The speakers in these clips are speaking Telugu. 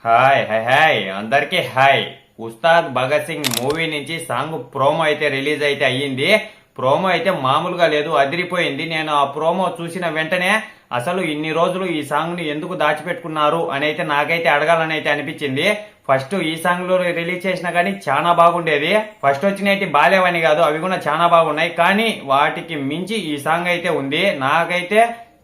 హాయ్ హాయ్ హాయ్ అందరికీ హాయ్. ఉస్తాద్ భగత్ సింగ్ మూవీ నుంచి సాంగ్ ప్రోమో అయితే రిలీజ్ అయితే అయ్యింది. ప్రోమో అయితే మామూలుగా లేదు, అదిరిపోయింది. నేను ఆ ప్రోమో చూసిన వెంటనే అసలు ఇన్ని రోజులు ఈ సాంగ్ ని ఎందుకు దాచిపెట్టుకున్నారు అని అయితే నాకైతే అడగాలని అయితే అనిపించింది. ఫస్ట్ ఈ సాంగ్ లో రిలీజ్ చేసినా కానీ చాలా బాగుండేది. ఫస్ట్ వచ్చినవి బాలేవని కాదు, అవి కూడా చాలా బాగున్నాయి. కానీ వాటికి మించి ఈ సాంగ్ అయితే ఉంది. నాకైతే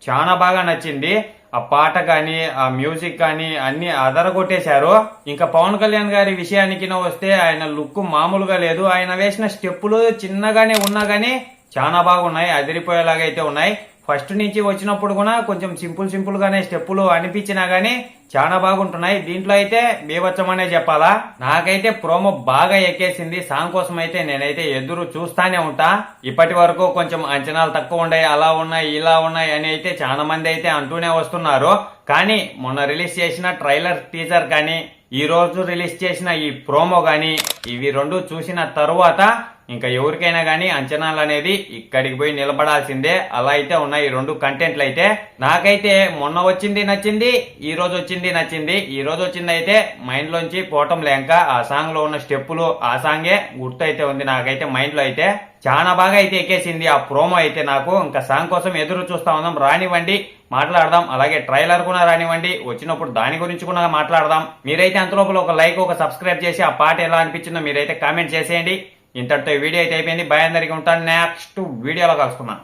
చాలా బాగా నచ్చింది. ఆ పాట కానీ ఆ మ్యూజిక్ కానీ అన్ని అదరగొట్టేశారు. ఇంకా పవన్ కళ్యాణ్ గారి విషయానికి వస్తే ఆయన లుక్ మామూలుగా లేదు. ఆయన వేసిన స్టెప్పులు చిన్నగానే ఉన్నా గానీ చాలా బాగున్నాయి, అదిరిపోయేలాగా అయితే ఉన్నాయి. ఫస్ట్ నుంచి వచ్చినప్పుడు కూడా కొంచెం సింపుల్ గానే స్టెప్పులు అనిపించినా గానీ చాలా బాగుంటున్నాయి. దీంట్లో అయితే బీభత్సమనే చెప్పాలా. నాకైతే ప్రోమో బాగా ఎక్కేసింది. సాంగ్ కోసం అయితే నేనైతే ఎదురు చూస్తానే ఉంటా. ఇప్పటి వరకు కొంచెం అంచనాలు తక్కువ ఉన్నాయి, అలా ఉన్నాయి ఇలా ఉన్నాయి అని అయితే చాలా మంది అయితే అంటూనే వస్తున్నారు. కానీ మొన్న రిలీజ్ చేసిన ట్రైలర్ టీజర్ కానీ ఈ రోజు రిలీజ్ చేసిన ఈ ప్రోమో గానీ ఇవి రెండు చూసిన తరువాత ఇంకా ఎవరికైనా గానీ అంచనాలు అనేది ఇక్కడికి పోయి నిలబడాల్సిందే. అలా అయితే ఉన్నాయి ఈ రెండు కంటెంట్లు అయితే. నాకైతే మొన్న వచ్చింది నచ్చింది, ఈ రోజు వచ్చింది నచ్చింది. ఈ రోజు వచ్చింది అయితే మైండ్ లోంచి పోవటం లేక ఆ సాంగ్ లో ఉన్న స్టెప్పులు ఆ సాంగే గుర్తు అయితే ఉంది నాకైతే మైండ్ లో అయితే. చాలా బాగా అయితే ఎక్కేసింది ఆ ప్రోమో అయితే నాకు. ఇంకా సాంగ్ కోసం ఎదురు చూస్తా ఉన్నాం, రానివ్వండి మాట్లాడదాం. అలాగే ట్రైలర్ కూడా రానివ్వండి, వచ్చినప్పుడు దాని గురించి కూడా మాట్లాడదాం. మీరైతే అంతలోపల ఒక లైక్ ఒక సబ్స్క్రైబ్ చేసి ఆ పాట ఎలా అనిపించిందో మీరైతే కామెంట్ చేసేయండి. ఇంతటితో వీడియో అయితే అయిపోయింది. బాయ్, అందరికీ ఉంటాను. నెక్స్ట్ వీడియోలో కలుసుకున్నాను.